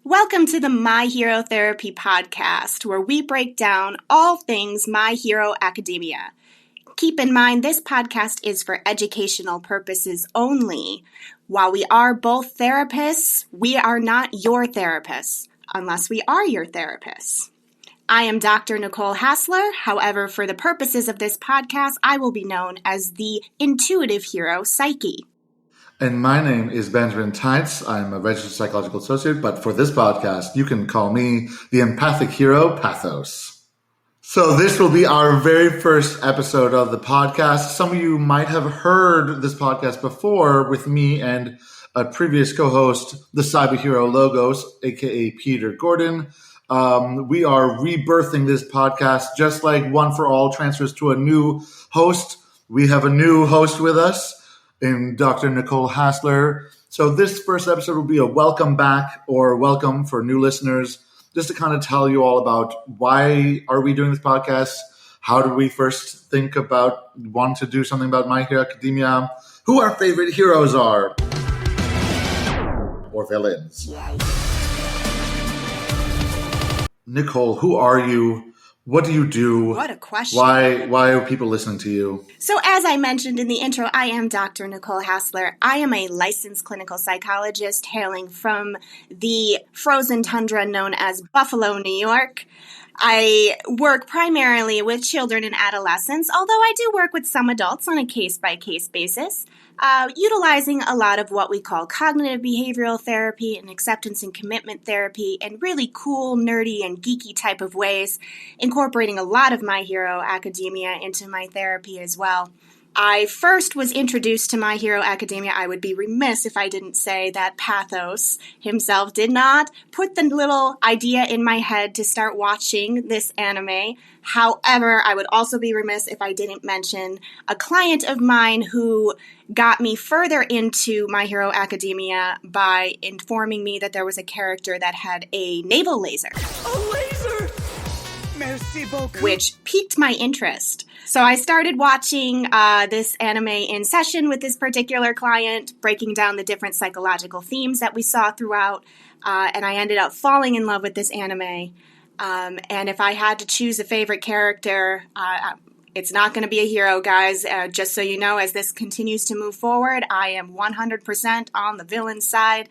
Welcome to the My Hero Therapy podcast, where we break down all things My Hero Academia. Keep in mind, this podcast is for educational purposes only. While we are both therapists, we are not your therapists, unless we are your therapists. I am Dr. Nicole Hassler. However, for the purposes of this podcast, I will be known as the intuitive hero, Psyche. And my name is Benjamin Teitz. I'm a registered psychological associate, but for this podcast, you can call me the empathic hero, Pathos. So this will be our very first episode of the podcast. Some of you might have heard this podcast before with me and a previous co-host, the cyber hero Logos, aka Peter Gordon. We are rebirthing this podcast just like One for All transfers to a new host. We have a new host with us in Dr. Nicole Hassler. So this first episode will be a welcome back or welcome for new listeners, just to kind of tell you all about why are we doing this podcast, how did we first think about wanting to do something about My Hero Academia, who our favorite heroes are, or villains. Nicole, who are you? What do you do? What a question. Why are people listening to you? So as I mentioned in the intro, I am Dr. Nicole Hassler. I am a licensed clinical psychologist hailing from the frozen tundra known as Buffalo, New York. I work primarily with children and adolescents, although I do work with some adults on a case-by-case basis, utilizing a lot of what we call cognitive behavioral therapy and acceptance and commitment therapy in really cool, nerdy, and geeky type of ways, incorporating a lot of My Hero Academia into my therapy as well. I first was introduced to My Hero Academia. I would be remiss if I didn't say that Pathos himself did not put the little idea in my head to start watching this anime. However, I would also be remiss if I didn't mention a client of mine who got me further into My Hero Academia by informing me that there was a character that had a navel laser. A laser! Merci beaucoup. Which piqued my interest. So I started watching this anime in session with this particular client, breaking down the different psychological themes that we saw throughout, and I ended up falling in love with this anime. And if I had to choose a favorite character, it's not going to be a hero, guys. Just so you know, as this continues to move forward, I am 100% on the villain side.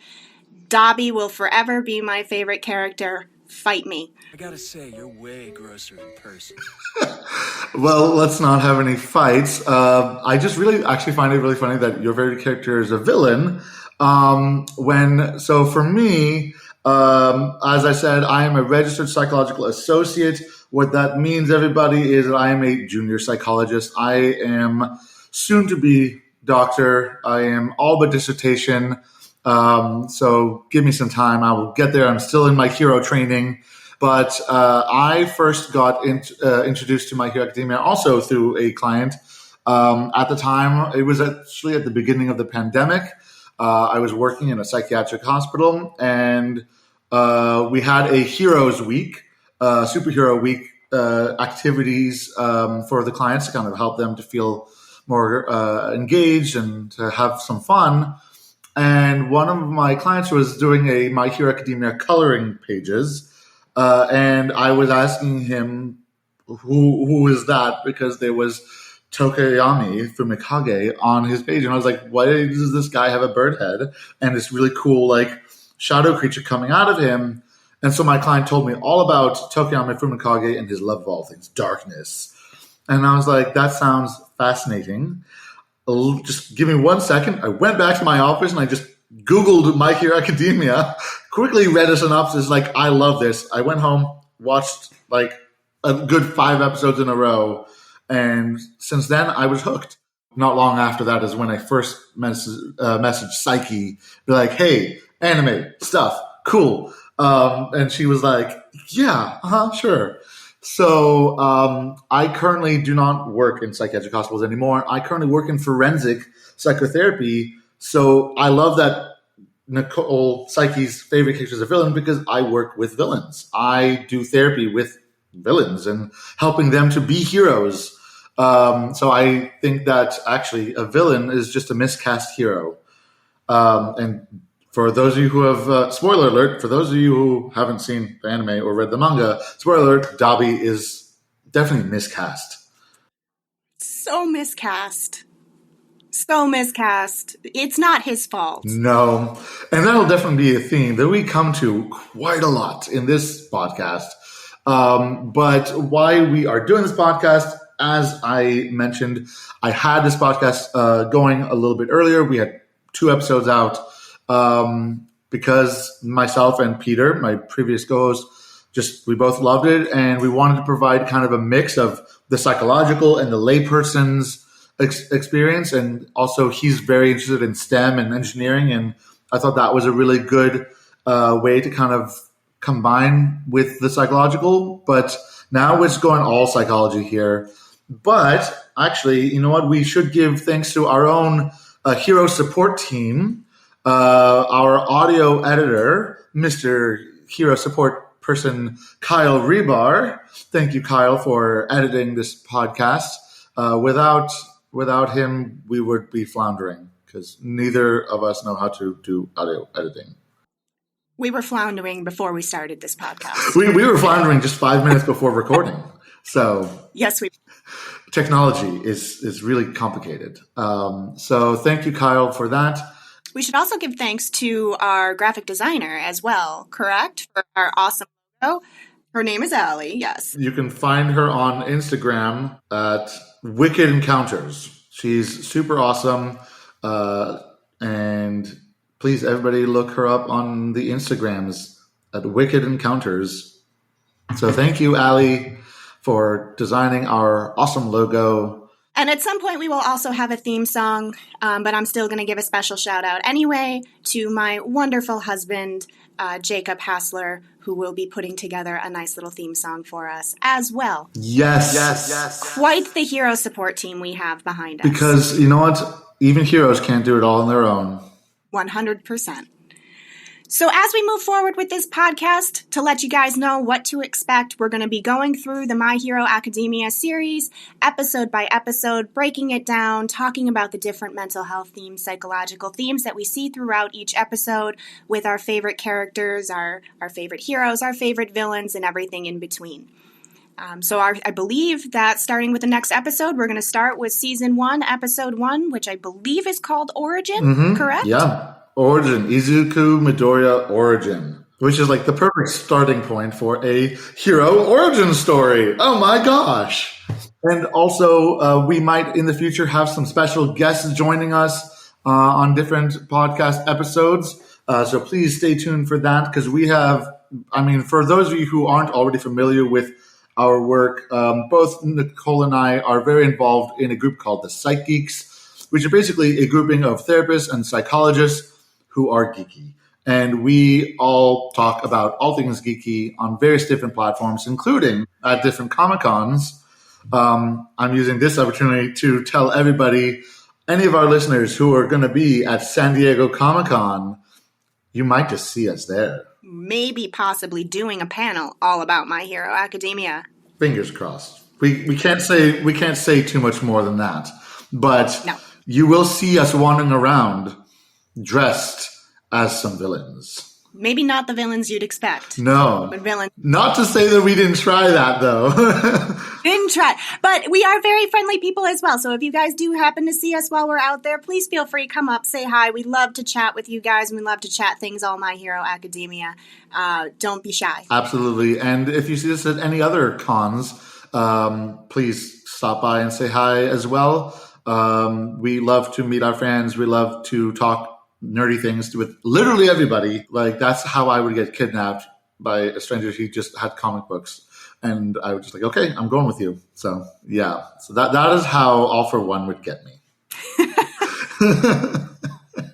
Dobby will forever be my favorite character. Fight me. I gotta say, you're way grosser in person. Well, let's not have any fights. I just really actually find it really funny that your favorite character is a villain. So for me, as I said, I am a registered psychological associate. What that means, everybody, is that I am a junior psychologist. I am soon to be doctor. I am all but dissertation. So give me some time. I will get there. I'm still in my hero training. But I first got introduced to My Hero Academia also through a client. At the time, it was actually at the beginning of the pandemic. I was working in a psychiatric hospital, and we had a Heroes Week, Superhero Week activities for the clients to kind of help them to feel more engaged and to have some fun. And one of my clients was doing a My Hero Academia coloring pages. And I was asking him, who is that? Because there was Tokoyami Fumikage on his page. And I was like, why does this guy have a bird head and this really cool, like, shadow creature coming out of him? And so my client told me all about Tokoyami Fumikage and his love of all things darkness. And I was like, that sounds fascinating. Just give me 1 second. I went back to my office and I just Googled My Hero Academia, quickly read a synopsis, like, I love this. I went home, watched like a good 5 episodes in a row, and since then I was hooked. Not long after that is when I first messaged Psyche, be like, hey, anime, stuff, cool. And she was like, yeah, sure. So I currently do not work in psychiatric hospitals anymore. I currently work in forensic psychotherapy. So I love that Nicole Psyche's favorite character is a villain because I work with villains. I do therapy with villains and helping them to be heroes. So I think that actually a villain is just a miscast hero. And For those of you who have, spoiler alert, for those of you who haven't seen the anime or read the manga, spoiler alert, Dabi is definitely miscast. So miscast. So miscast. It's not his fault. No. And that'll definitely be a theme that we come to quite a lot in this podcast. But why we are doing this podcast, as I mentioned, I had this podcast going a little bit earlier. We had 2 episodes out because myself and Peter, my previous co-host, we both loved it. And we wanted to provide kind of a mix of the psychological and the layperson's experience, and also he's very interested in STEM and engineering, and I thought that was a really good way to kind of combine with the psychological. But now it's going all psychology here. But actually, you know what? We should give thanks to our own hero support team, our audio editor, Mr. Hero Support Person Kyle Rebar. Thank you, Kyle, for editing this podcast. Without him, we would be floundering because neither of us know how to do audio editing. We were floundering before we started this podcast. We were floundering just 5 minutes before recording. So yes, technology is really complicated. So thank you, Kyle, for that. We should also give thanks to our graphic designer as well, correct? For our awesome logo. Her name is Allie, yes. You can find her on Instagram at Wicked Encounters. She's super awesome. And please, everybody, look her up on the Instagrams at Wicked Encounters. So thank you, Allie, for designing our awesome logo. And at some point, we will also have a theme song, but I'm still going to give a special shout out anyway to my wonderful husband, Jacob Hassler, who will be putting together a nice little theme song for us as well. Yes. Quite the hero support team we have behind us. Because, you know what? Even heroes can't do it all on their own. 100%. So as we move forward with this podcast, to let you guys know what to expect, we're going to be going through the My Hero Academia series, episode by episode, breaking it down, talking about the different mental health themes, psychological themes that we see throughout each episode with our favorite characters, our favorite heroes, our favorite villains, and everything in between. So I believe that starting with the next episode, we're going to start with Season 1, Episode 1, which I believe is called Origin, correct? Yeah. Origin, Izuku Midoriya Origin, which is like the perfect starting point for a hero origin story. Oh my gosh. And also, we might in the future have some special guests joining us on different podcast episodes. So please stay tuned for that, because we have, for those of you who aren't already familiar with our work, both Nicole and I are very involved in a group called the Psych Geeks, which are basically a grouping of therapists and psychologists who are geeky. And we all talk about all things geeky on various different platforms, including at different Comic-Cons. I'm using this opportunity to tell everybody, any of our listeners who are going to be at San Diego Comic-Con, you might just see us there. Maybe possibly doing a panel all about My Hero Academia. Fingers crossed. We can't say too much more than that. But no. You will see us wandering around dressed as some villains. Maybe not the villains you'd expect. No. But villains. Not to say that we didn't try that, though. Didn't try. But we are very friendly people as well. So if you guys do happen to see us while we're out there, please feel free, come up, say hi. We love to chat with you guys, and we love to chat things all My Hero Academia. Don't be shy. Absolutely. And if you see us at any other cons, please stop by and say hi as well. We love to meet our fans. We love to talk nerdy things with literally everybody. Like, that's how I would get kidnapped by a stranger who just had comic books. And I was just like, okay, I'm going with you. So, yeah. So that is how All For One would get me.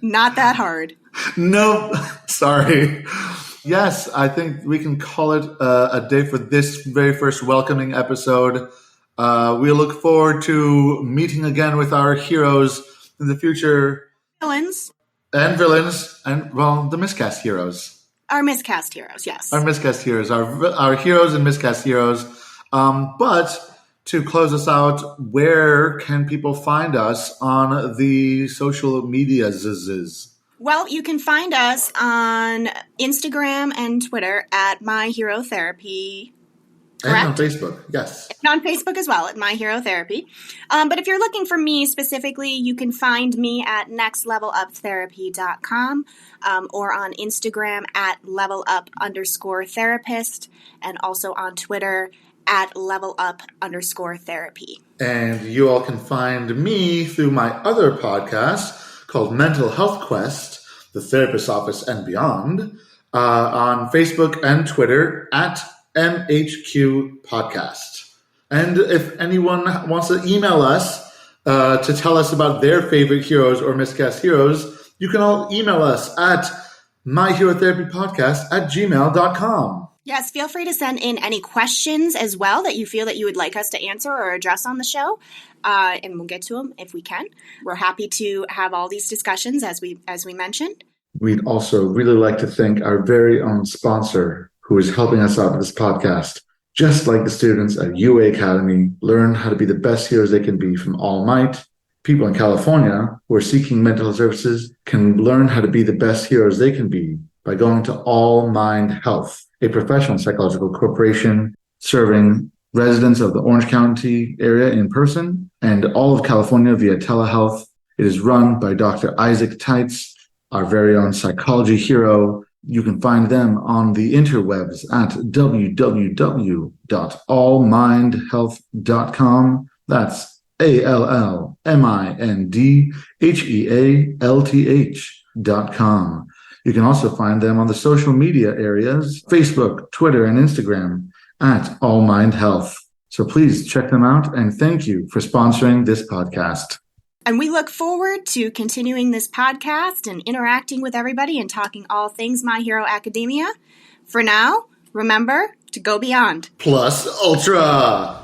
Not that hard. No, sorry. Yes, I think we can call it a day for this very first welcoming episode. We look forward to meeting again with our heroes in the future. Villains. And villains, and, well, the miscast heroes. Our miscast heroes, yes. Our miscast heroes, our heroes and miscast heroes. But to close us out, where can people find us on the social medias? Well, you can find us on Instagram and Twitter at My Hero Therapy. Correct? And on Facebook, yes. And on Facebook as well, at My Hero Therapy. But if you're looking for me specifically, you can find me at nextleveluptherapy.com or on Instagram at levelup_therapist and also on Twitter at levelup_therapy. And you all can find me through my other podcast called Mental Health Quest, The Therapist's Office and Beyond, on Facebook and Twitter at MHQ Podcast. And if anyone wants to email us to tell us about their favorite heroes or miscast heroes, you can all email us at myherotherapypodcast@gmail.com. Yes, feel free to send in any questions as well that you feel that you would like us to answer or address on the show, and we'll get to them if we can. We're happy to have all these discussions as we mentioned. We'd also really like to thank our very own sponsor who is helping us out with this podcast. Just like the students at UA Academy learn how to be the best heroes they can be from All Might, people in California who are seeking mental health services can learn how to be the best heroes they can be by going to All Mind Health, a professional psychological corporation serving residents of the Orange County area in person and all of California via telehealth. It is run by Dr. Isaac Teitz, our very own psychology hero. You can find them on the interwebs at www.allmindhealth.com. That's ALLMINDHEALTH.com. You can also find them on the social media areas, Facebook, Twitter, and Instagram at All Mind Health. So please check them out, and thank you for sponsoring this podcast. And we look forward to continuing this podcast and interacting with everybody and talking all things My Hero Academia. For now, remember to go beyond. Plus Ultra!